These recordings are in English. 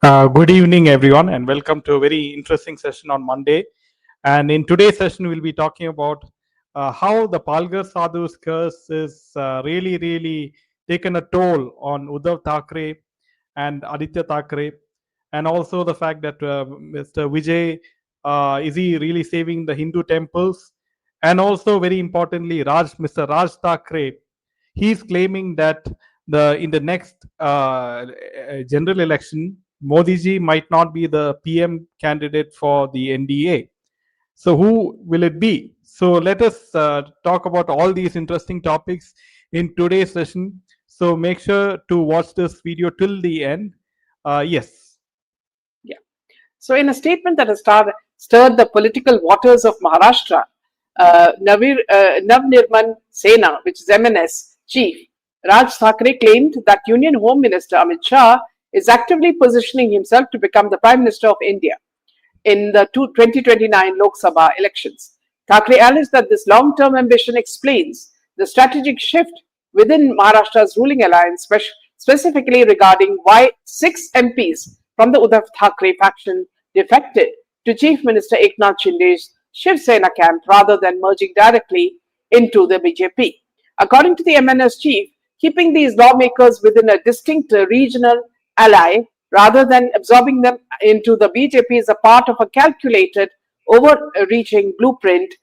Good evening, everyone, and welcome to a very interesting session on Monday. And in today's session, we'll be talking about how the Palghar sadhus curse is really taken a toll on Uddhav Thackeray and Aditya Thackeray, and also the fact that Mr. Vijay is he really saving the Hindu temples, and also very importantly, Mr. Raj Thackeray, he's claiming that in the next general election, Modi ji might not be the PM candidate for the NDA. So who will it be? So let us talk about all these interesting topics in today's session. So make sure to watch this video till the end. Yes. Yeah. So in a statement that has stirred the political waters of Maharashtra, Navnirman Sena, which is MNS chief, Raj Thackeray claimed that Union Home Minister Amit Shah is actively positioning himself to become the Prime Minister of India in the 2029 Lok Sabha elections. Thackeray alleged that this long-term ambition explains the strategic shift within Maharashtra's ruling alliance, specifically regarding why 6 MPs from the Uddhav Thackeray faction defected to Chief Minister Eknath Shinde's Shiv Sena camp rather than merging directly into the BJP. According to the MNS chief, keeping these lawmakers within a distinct regional ally rather than absorbing them into the BJP is a part of a calculated, overreaching blueprint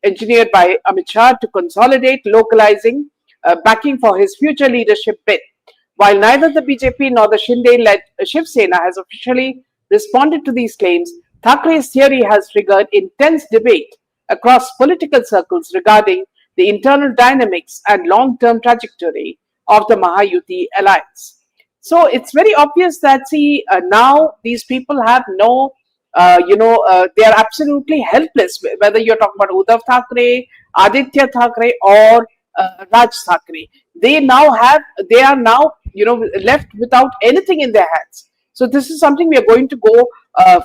engineered by Amit Shah to consolidate localizing backing for his future leadership bid. While neither the BJP nor the Shinde-led Shiv Sena has officially responded to these claims, Thackeray's theory has triggered intense debate across political circles regarding the internal dynamics and long-term trajectory of the Mahayuti alliance. So it's very obvious that now these people have no, they are absolutely helpless. Whether you're talking about Uddhav Thackeray, Aditya Thackeray, or Raj Thackeray, they are now left without anything in their hands. So this is something we are going to go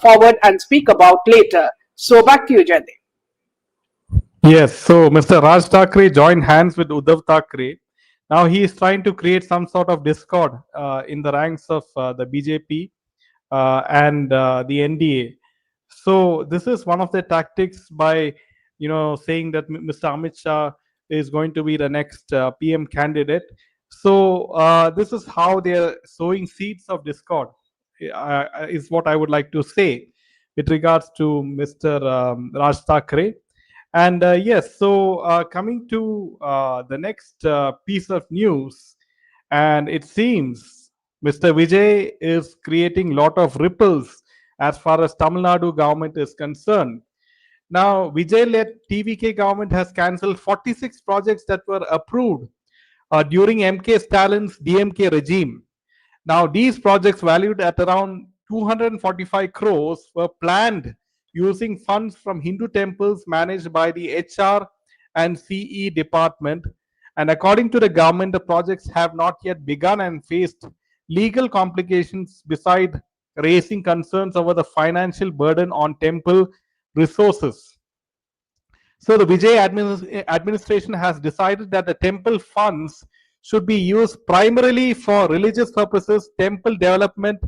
forward and speak about later. So back to you, Jaydev. Yes. So Mr. Raj Thackeray joined hands with Uddhav Thackeray. Now he is trying to create some sort of discord in the ranks of the BJP and the NDA. So this is one of the tactics by saying that Mr. Amit Shah is going to be the next PM candidate. So this is how they are sowing seeds of discord. Is what I would like to say with regards to Mr. Raj Thackeray. And yes, so coming to the next piece of news, and it seems Mr. Vijay is creating a lot of ripples as far as Tamil Nadu government is concerned. Now, Vijay-led TVK government has cancelled 46 projects that were approved during MK Stalin's DMK regime. Now, these projects valued at around 245 crores were planned using funds from Hindu temples managed by the HR and CE department. And according to the government, the projects have not yet begun and faced legal complications beside raising concerns over the financial burden on temple resources. So the Vijay administration has decided that the temple funds should be used primarily for religious purposes, temple development,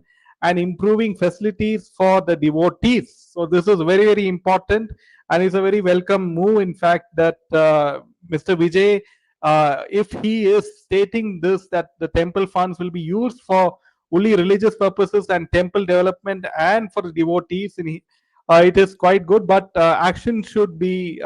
and improving facilities for the devotees. So this is very important, and it's a very welcome move, in fact, that Mr. Vijay, if he is stating this, that the temple funds will be used for only religious purposes and temple development and for the devotees, and it is quite good, but action should be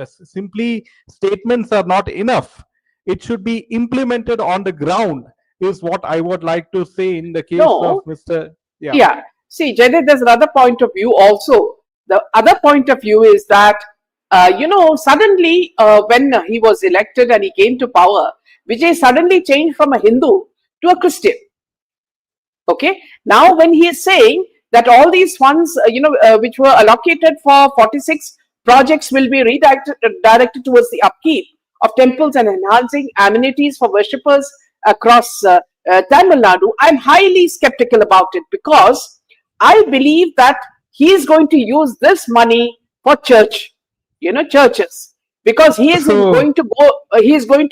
simply statements are not enough. It should be implemented on the ground, is what I would like to say in the case of Mr. Yeah. See, Jaydev, there's another point of view also. The other point of view is that, suddenly when he was elected and he came to power, Vijay suddenly changed from a Hindu to a Christian. Okay. Now, when he is saying that all these funds, which were allocated for 46 projects will be directed towards the upkeep of temples and enhancing amenities for worshippers across Tamil Nadu, I'm highly skeptical about it, because I believe that he is going to use this money for churches, because he is going to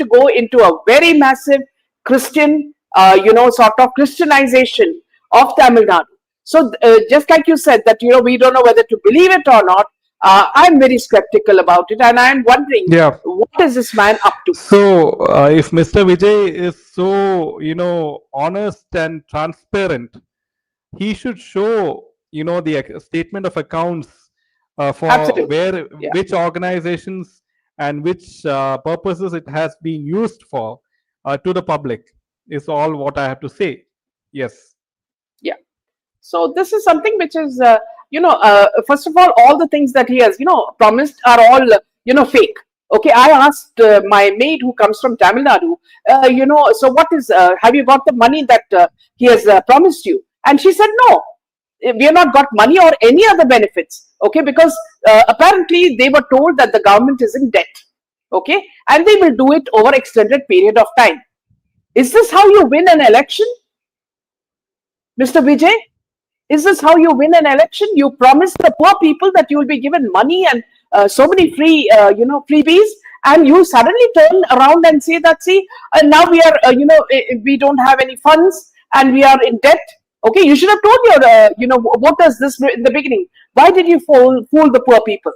go into a very massive Christian, sort of Christianization of Tamil Nadu. So just like you said that, we don't know whether to believe it or not. I'm very skeptical about it, and I'm wondering Yeah. what is this man up to? So, if Mr. Vijay is so, honest and transparent, he should show, the statement of accounts for Absolutely. Yeah. which organizations and which purposes it has been used for to the public, is all what I have to say. Yes. Yeah. So this is something which is, first of all the things that he has, promised are all, fake. Okay, I asked my maid who comes from Tamil Nadu, so what is, have you got the money that he has promised you? And she said, no, we have not got money or any other benefits. Okay, because apparently they were told that the government is in debt. Okay, and they will do it over extended period of time. Is this how you win an election, Mr. Vijay? Is this how you win an election? You promise the poor people that you will be given money and so many free, freebies, and you suddenly turn around and say that, see, now we are, we don't have any funds and we are in debt. Okay, you should have told your, voters this in the beginning. Why did you fool the poor people?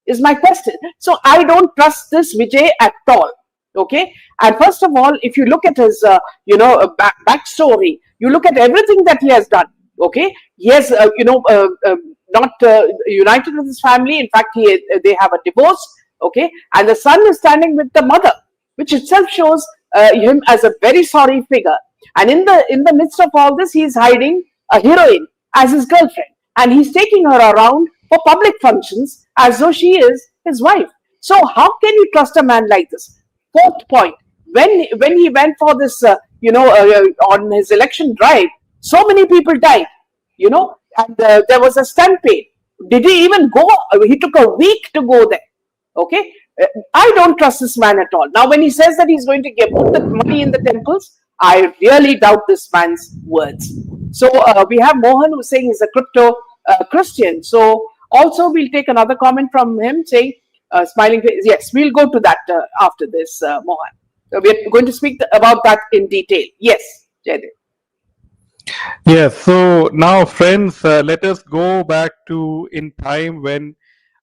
Is my question. So I don't trust this Vijay at all. Okay, and first of all, if you look at his, backstory, you look at everything that he has done. Okay, he has, not united with his family. In fact, they have a divorce. Okay, and the son is standing with the mother, which itself shows him as a very sorry figure. And in the midst of all this, he is hiding a heroine as his girlfriend, and he's taking her around for public functions as though she is his wife. So how can you trust a man like this? Fourth point: when he went for this, on his election drive, so many people died, and there was a stampede. Did he even go? He took a week to go there. Okay, I don't trust this man at all. Now, when he says that he's going to put the money in the temples, I really doubt this man's words. So we have Mohan who's saying he's a crypto Christian. So also we'll take another comment from him saying, smiling face. Yes, we'll go to that after this, Mohan. So we're going to speak about that in detail. Yes, Jaydev. Yes. So now, friends, let us go back to in time when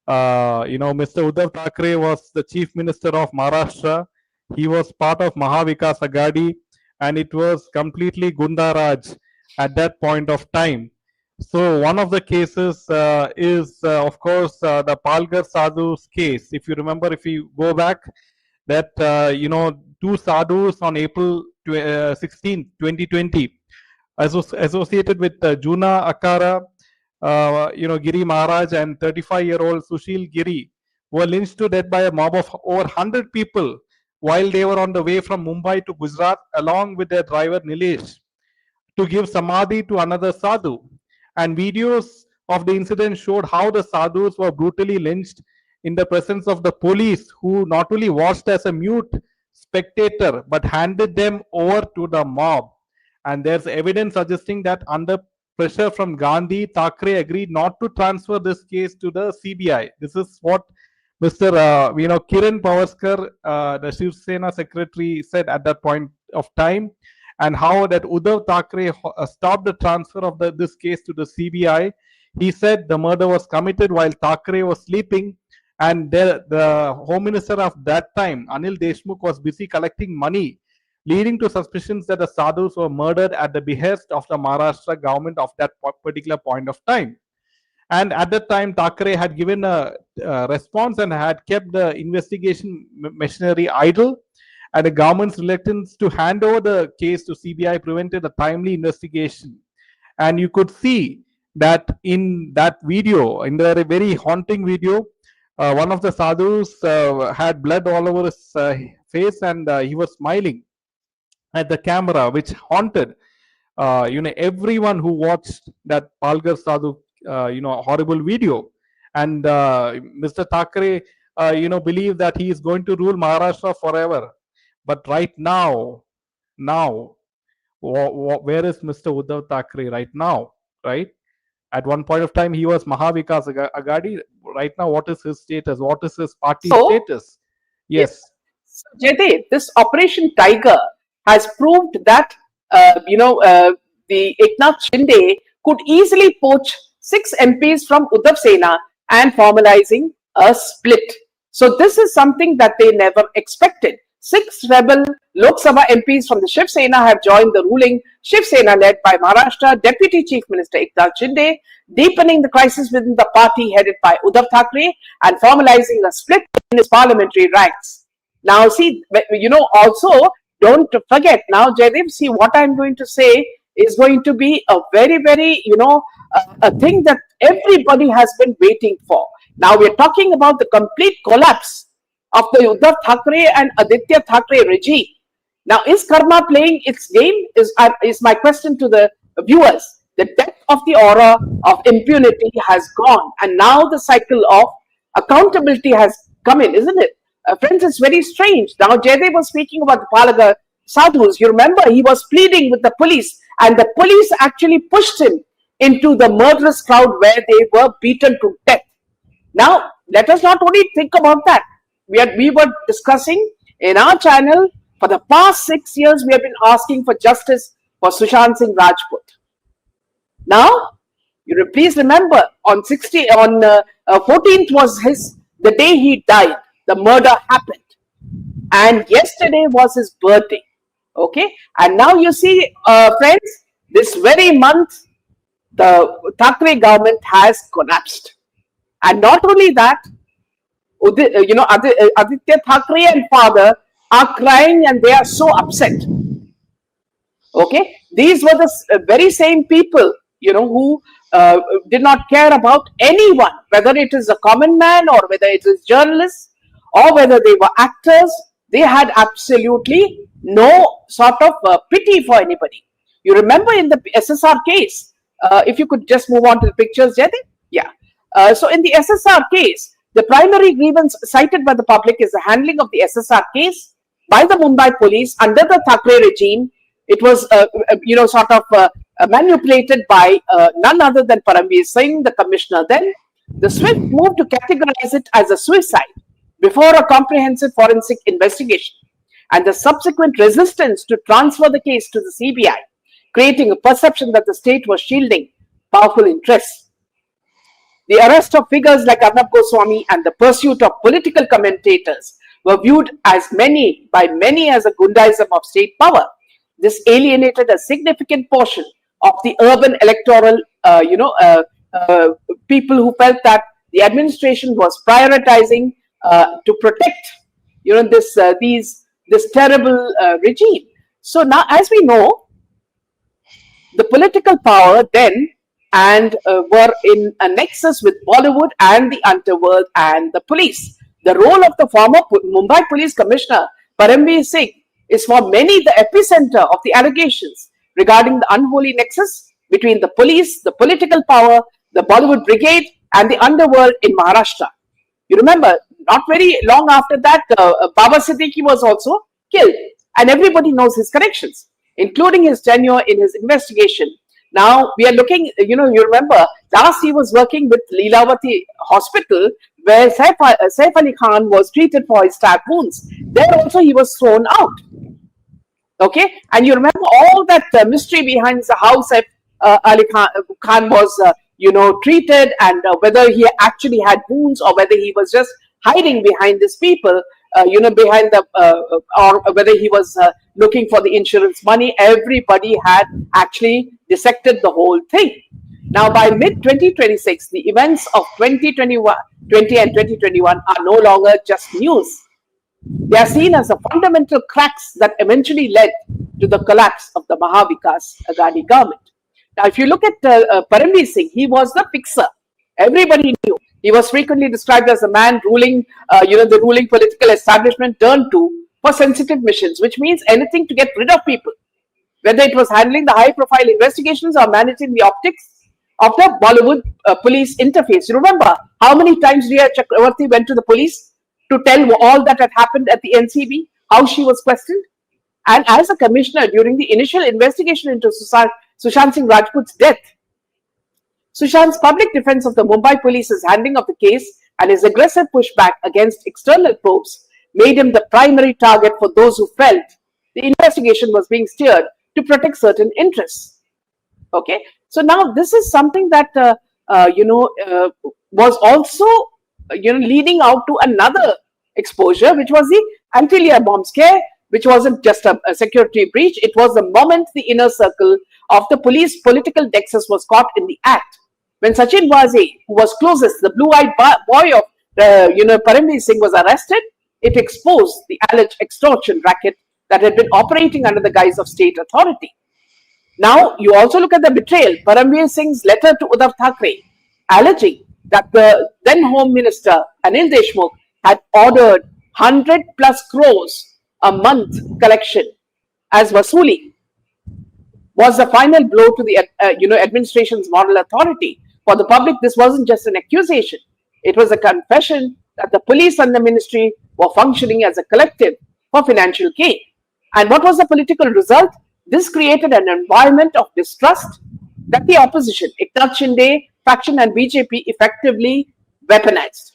Mr. Uddhav Thackeray was the Chief Minister of Maharashtra. He was part of Mahavikas Agadi, and it was completely Gunda Raj at that point of time. So one of the cases is, of course, the Palghar sadhus case. If you remember, if you go back, that two sadhus on April 16, 2020, associated with Juna Akara, Giri Maharaj and 35-year-old Sushil Giri were lynched to death by a mob of over 100 people while they were on the way from Mumbai to Gujarat along with their driver Nilesh to give samadhi to another sadhu. And videos of the incident showed how the sadhus were brutally lynched in the presence of the police, who not only watched as a mute spectator but handed them over to the mob. And there's evidence suggesting that under pressure from Gandhi, Thackeray agreed not to transfer this case to the CBI. This is what Mr. Kiran Pavaskar, the Shiv Sena secretary, said at that point of time, and how that Uddhav Thackeray stopped the transfer of this case to the CBI. He said the murder was committed while Thackeray was sleeping, and the Home Minister of that time, Anil Deshmukh, was busy collecting money, leading to suspicions that the sadhus were murdered at the behest of the Maharashtra government of that particular point of time. And at that time, Thackeray had given a response and had kept the investigation machinery idle, and the government's reluctance to hand over the case to CBI prevented a timely investigation. And you could see that in that video, in the very haunting video, one of the sadhus had blood all over his face, and he was smiling at the camera, which haunted everyone who watched that Palghar sadhu horrible video. And Mr. Thackeray believed that he is going to rule Maharashtra forever. But right now, where is Mr. Uddhav Thackeray right now? Right? At one point of time, he was Mahavikas Agadi. Right now, what is his status? What is his party status? Yes. Jaydev, this Operation Tiger has proved that the Eknath Shinde could easily poach 6 MPs from Uddhav Sena and formalizing a split. So this is something that they never expected. 6 rebel Lok Sabha MPs from the Shiv Sena have joined the ruling Shiv Sena led by Maharashtra Deputy Chief Minister Eknath Shinde, deepening the crisis within the party headed by Uddhav Thackeray and formalizing a split in its parliamentary ranks. Now, see, also don't forget now, Jaidev, see what I'm going to say is going to be a very, very, a thing that everybody has been waiting for. Now, we're talking about the complete collapse of the Uddhav Thackeray and Aditya Thackeray regime. Now, is karma playing its game? Is my question to the viewers. The depth of the aura of impunity has gone, and now the cycle of accountability has come in, isn't it? Friends, it's very strange. Now, Jaidev was speaking about the Palghar sadhus. You remember, he was pleading with the police, and the police actually pushed him into the murderous crowd where they were beaten to death. Now, let us not only think about that. We were discussing in our channel for the past 6 years, we have been asking for justice for Sushant Singh Rajput. Now, please remember, on 14th was the day he died. The murder happened, and yesterday was his birthday. Okay, and now you see, friends, this very month, the Thackray government has collapsed, and not only that, Aditya Thackeray and father are crying and they are so upset. Okay, these were the very same people, who did not care about anyone, whether it is a common man or whether it is journalists or whether they were actors. They had absolutely no sort of pity for anybody. You remember in the SSR case, if you could just move on to the pictures, Jaidev? Yeah. So in the SSR case, the primary grievance cited by the public is the handling of the SSR case by the Mumbai police under the Thackray regime. It was, manipulated by none other than Paramveer Singh, the commissioner then. The swift move to categorize it as a suicide before a comprehensive forensic investigation, and the subsequent resistance to transfer the case to the CBI, creating a perception that the state was shielding powerful interests. The arrest of figures like Arnab Goswami and the pursuit of political commentators were viewed by many as a gundaism of state power. This alienated a significant portion of the urban electoral, people who felt that the administration was prioritizing to protect, this terrible regime. So now, as we know, the political power then were in a nexus with Bollywood and the underworld and the police. The role of the former Mumbai Police Commissioner Paramveer Singh is for many the epicenter of the allegations regarding the unholy nexus between the police, the political power, the Bollywood brigade and the underworld in Maharashtra. You remember, not very long after that, Baba Siddiqui was also killed, and everybody knows his connections, including his tenure in his investigation. Now we are looking, you remember, last he was working with Leelavati Hospital where Saif Ali Khan was treated for his stab wounds. There also he was thrown out. Okay, and you remember all that mystery behind how Saif Ali Khan was, treated, and whether he actually had wounds or whether he was just hiding behind these people, behind the, or whether he was looking for the insurance money. Everybody had actually dissected the whole thing. Now, by mid-2026, the events of 2020 and 2021 are no longer just news. They are seen as the fundamental cracks that eventually led to the collapse of the Mahavikas Aghadi government. Now, if you look at Paramveer Singh, he was the fixer. Everybody knew. He was frequently described as a man ruling, the ruling political establishment turned to for sensitive missions, which means anything to get rid of people. Whether it was handling the high-profile investigations or managing the optics of the Bollywood police interface. You remember how many times Riya Chakravarti went to the police to tell all that had happened at the NCB, how she was questioned? And as a commissioner during the initial investigation into Sushant Singh Rajput's death, Sushant's public defense of the Mumbai police's handling of the case and his aggressive pushback against external probes made him the primary target for those who felt the investigation was being steered to protect certain interests. Okay, so now this is something that was also leading out to another exposure, which was the Antilia bomb scare, which wasn't just a security breach. It was the moment the inner circle of the police political nexus was caught in the act. When Sachin Waze, who was closest, the blue-eyed boy of Paramveer Singh, was arrested, it exposed the alleged extortion racket that had been operating under the guise of state authority. Now, you also look at the betrayal. Paramveer Singh's letter to Uddhav Thackeray, alleging that the then Home Minister Anil Deshmukh had ordered 100 plus crores a month collection as Vasuli, was the final blow to the administration's moral authority. For the public, this wasn't just an accusation; it was a confession that the police and the ministry were functioning as a collective for financial gain. And what was the political result? This created an environment of distrust that the opposition, Eknath Shinde faction and BJP, effectively weaponized.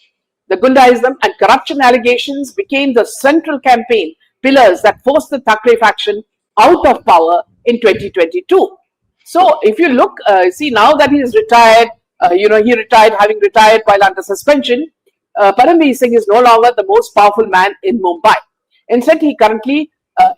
The Gundaism and corruption allegations became the central campaign pillars that forced the Thackeray faction out of power in 2022. So, if you look, see now that he is retired, he retired, having retired while under suspension. Paramveer Singh is no longer the most powerful man in Mumbai. Instead, he currently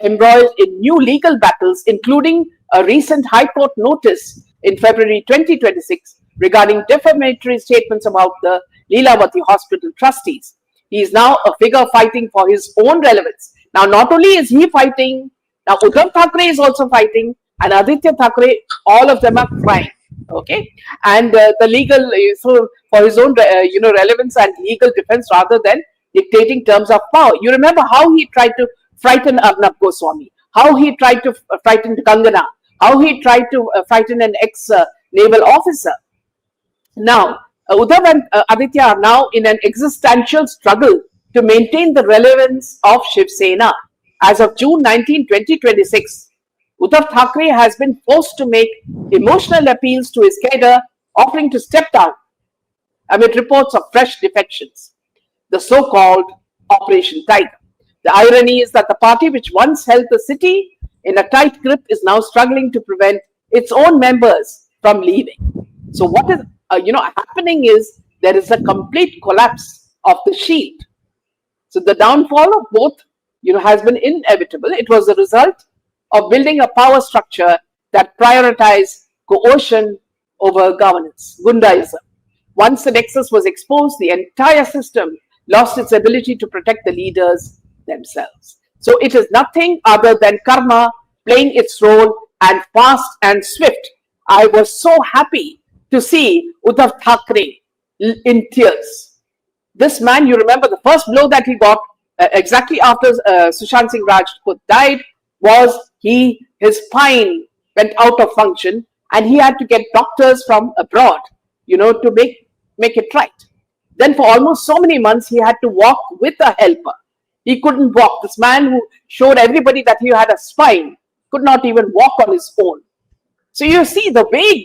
embroiled in new legal battles, including a recent High Court notice in February 2026 regarding defamatory statements about the Leelavati Hospital trustees. He is now a figure fighting for his own relevance. Now, not only is he fighting, now Uddhav Thackeray is also fighting, and Aditya Thackeray, all of them are crying. Okay, and the legal, so for his own relevance and legal defense rather than dictating terms of power. You remember how he tried to frighten Arnab Goswami, how he tried to frighten Kangana, how he tried to frighten an ex-naval officer. Now, Uddhav and Aditya are now in an existential struggle to maintain the relevance of Shiv Sena. As of June 19, 2026, Uddhav Thackeray has been forced to make emotional appeals to his cadre, offering to step down amid reports of fresh defections. The so-called Operation Tiger. The irony is that the party which once held the city in a tight grip is now struggling to prevent its own members from leaving. So what is happening is there is a complete collapse of the shield. So the downfall of both has been inevitable. It was the result of building a power structure that prioritized coercion over governance, Gundaism. Once the nexus was exposed, the entire system lost its ability to protect the leaders themselves. So it is nothing other than karma playing its role, and fast and swift. I was so happy to see Uddhav Thackeray in tears. This man, you remember the first blow that he got exactly after Sushant Singh Rajput died was his spine went out of function and he had to get doctors from abroad, to make it right. Then for almost so many months, he had to walk with a helper. He couldn't walk. This man who showed everybody that he had a spine could not even walk on his own. So you see the way,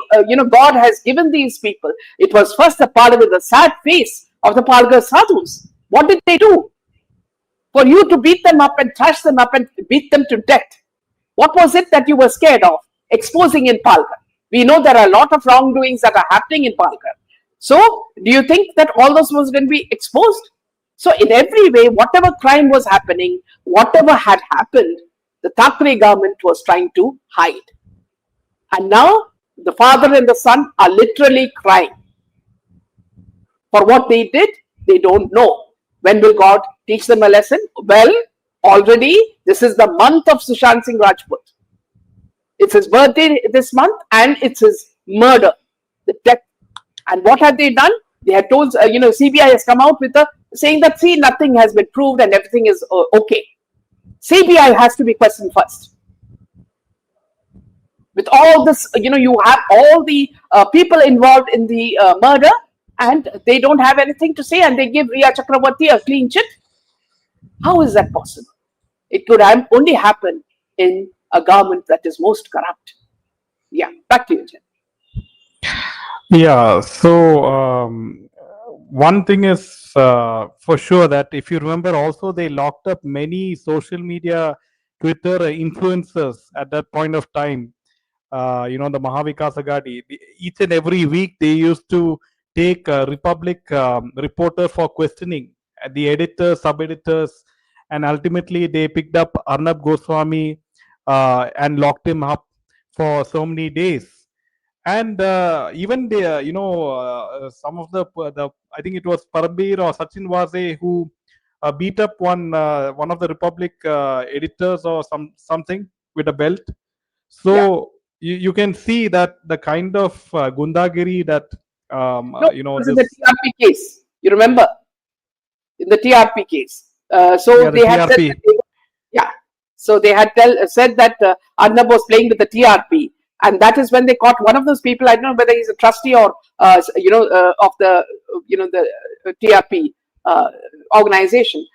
God has given these people. It was first the part with the sad face of the Palghar sadhus. What did they do? For you to beat them up and trash them up and beat them to death. What was it that you were scared of? Exposing in Palghar. We know there are a lot of wrongdoings that are happening in Palghar. So, do you think that all those was going to be exposed? So, in every way, whatever crime was happening, whatever had happened, the Thackeray government was trying to hide. And now, the father and the son are literally crying. For what they did, they don't know. When will God teach them a lesson? Well, already, this is the month of Sushant Singh Rajput. It's his birthday this month and it's his murder, the death. And what had they done? They had told, CBI has come out with saying that, see, nothing has been proved and everything is okay. CBI has to be questioned first. With all this, you have all the people involved in the murder and they don't have anything to say and they give Riya Chakravarti a clean chit. How is that possible? It could have only happen in a government that is most corrupt. Yeah, back to you, Jen. Yeah, so one thing is for sure that if you remember also they locked up many social media Twitter influencers at that point of time the Mahavikas Agadi. Each and every week they used to take Republic reporter for questioning, the editors, sub-editors, and ultimately they picked up Arnab Goswami and locked him up for so many days. And even the some of the I think it was Parambir or Sachin Waze who beat up one of the Republic editors or something with a belt. Yeah. So you can see that the kind of gundagiri that No, it was in the this TRP case. You remember? In the TRP case. So yeah, the they had said that TRP. yeah. So they had said that Arnab was playing with the TRP, and that is when they caught one of those people. I don't know whether he's a trustee or of the the TRP organization.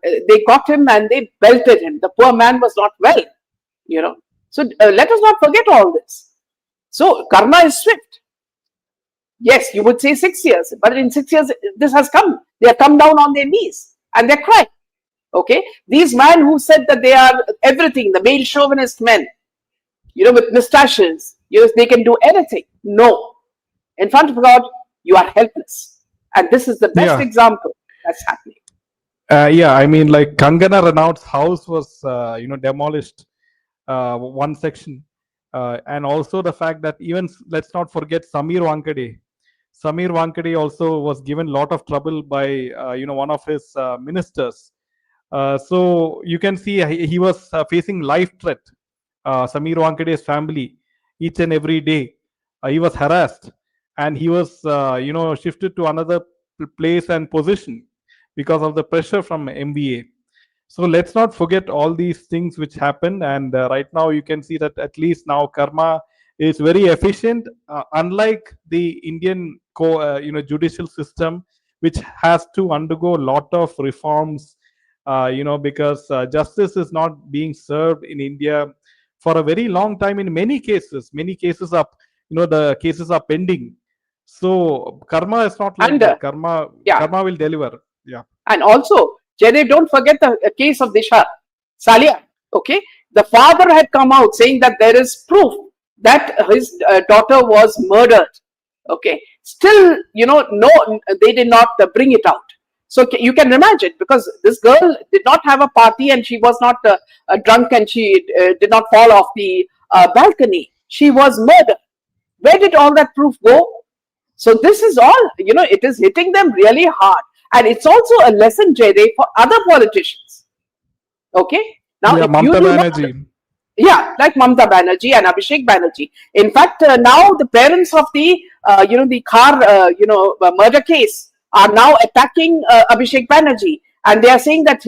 They got him and they belted him. The poor man was not well. So let us not forget all this. So karma is swift. Yes, you would say 6 years, but in 6 years this has come. They have come down on their knees and they're crying. Okay, these men who said that they are everything, the male chauvinist men, with mustaches, they can do anything. No, in front of God, you are helpless, and this is the best Yeah. example that's happening. Yeah, I mean, like Kangana Ranaut's house was, demolished, one section, and also the fact that even let's not forget Samir Wankade. Samir Wankade also was given a lot of trouble by, one of his ministers. So you can see he was facing life threat. Samir Wankade's family each and every day. He was harassed, and he was, shifted to another place and position because of the pressure from MBA. So let's not forget all these things which happened, and right now you can see that at least now karma is very efficient, unlike the Indian judicial system, which has to undergo a lot of reforms. Because justice is not being served in India for a very long time. In many cases are, the cases are pending. So karma is not like And that. Karma yeah, karma will deliver. Yeah. and also, Jaidev, don't forget the case of Disha Salia. Okay, the father had come out saying that there is proof that his daughter was murdered. Okay, still, no, they did not bring it out. So you can imagine, because this girl did not have a party and she was not drunk and she did not fall off the balcony. She was murdered. Where did all that proof go? So this is all, it is hitting them really hard. And it's also a lesson, Jaydev, for other politicians. Okay? Now, Yeah, if you Mamta do not, Banerjee. yeah, like Mamta Banerjee and Abhishek Banerjee. In fact, now the parents of the, the car, murder case are now attacking Abhishek Banerjee. And they are saying that,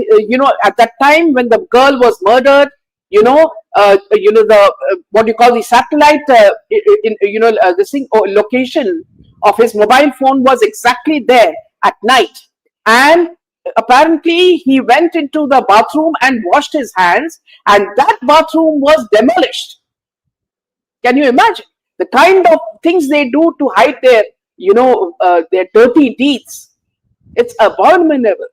at that time when the girl was murdered, the what you call the satellite, this thing, location of his mobile phone was exactly there at night, and apparently he went into the bathroom and washed his hands, and that bathroom was demolished. Can you imagine the kind of things they do to hide their, their dirty deeds? It's abominable.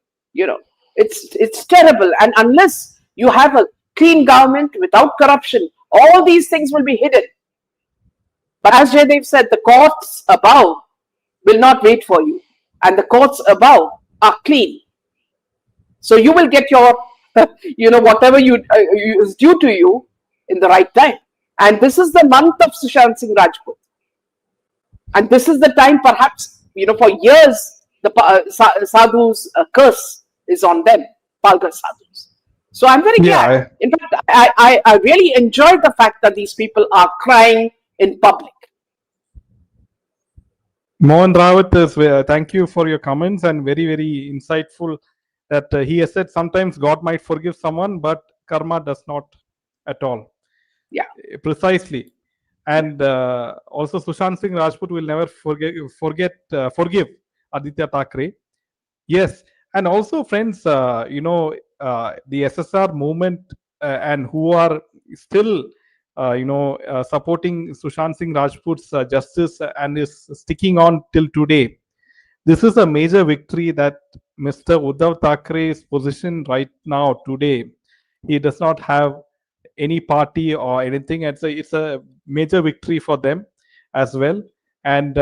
It's terrible. And unless you have a clean government without corruption, all these things will be hidden. But as Jaydev said, the courts above will not wait for you, and the courts above are clean. So you will get your, whatever is due to you in the right time. And this is the month of Sushant Singh Rajput. And this is the time, perhaps, for years, the sadhus' curse is on them, Palghar sadhus. So I'm very glad. Yeah, In fact, I really enjoyed the fact that these people are crying in public. Mohan Rawat is. Thank you for your comments and very very insightful. That he has said sometimes God might forgive someone, but karma does not at all. Yeah. Precisely, and also Sushant Singh Rajput will never forgive Aditya Thackeray. Yes, and also friends, the SSR movement and who are still, supporting Sushant Singh Rajput's justice and is sticking on till today. This is a major victory that Mr. Uddhav Thackeray's position right now today. He does not have any party or anything. It's a major victory for them as well. And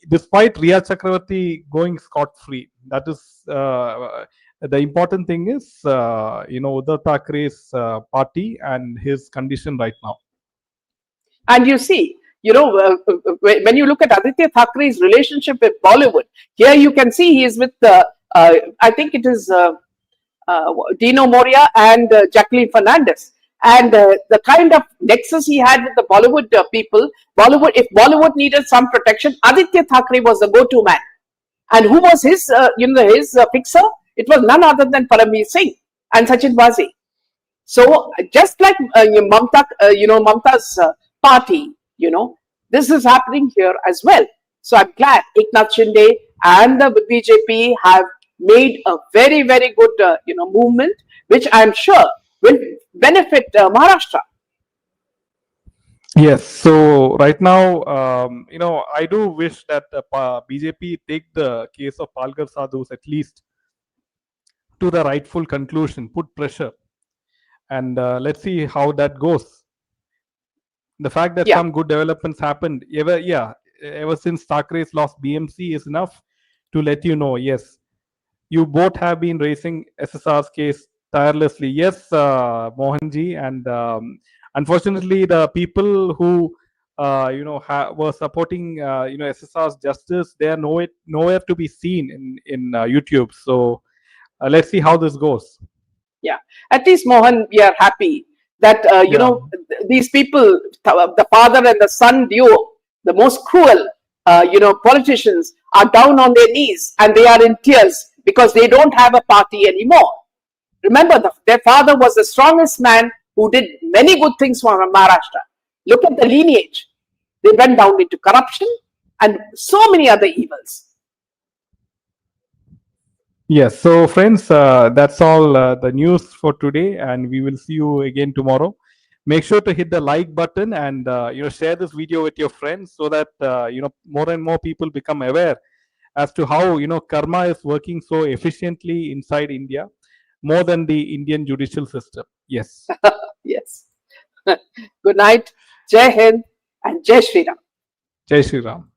despite Riya Chakravarti going scot free, that is the important thing is Uddhav Thackeray's party and his condition right now. And you see, when you look at Aditya Thackeray's relationship with Bollywood, here you can see he is with, I think it is Dino Moria and Jacqueline Fernandez. And the kind of nexus he had with the Bollywood people, if Bollywood needed some protection, Aditya Thackeray was the go-to man. And who was his, his fixer? It was none other than Paramveer Singh and Sachin Bazi. So just like Mamta's party, this is happening here as well. So I'm glad Eknath Shinde and the BJP have made a very, very good, movement, which I'm sure will benefit Maharashtra. Yes. So right now, I do wish that BJP take the case of Palghar sadhus at least to the rightful conclusion, put pressure, and let's see how that goes. The fact that some good developments happened ever since Thackerays lost BMC is enough to let you know, yes, you both have been raising SSR's case tirelessly. Yes, Mohanji, and unfortunately, the people who were supporting SSR's justice, they are nowhere to be seen in YouTube. So let's see how this goes. Yeah, at least Mohan, we are happy that these people, the father and the son duo, the most cruel, politicians, are down on their knees and they are in tears because they don't have a party anymore. Remember, their father was the strongest man who did many good things for Maharashtra. Look at the lineage. They went down into corruption and so many other evils. Yes, so friends, that's all the news for today, and we will see you again tomorrow. Make sure to hit the like button and share this video with your friends so that more and more people become aware as to how karma is working so efficiently inside India, more than the Indian judicial system. Yes. Yes. Good night. Jai Hind and Jai Shri Ram. Jai Shri Ram.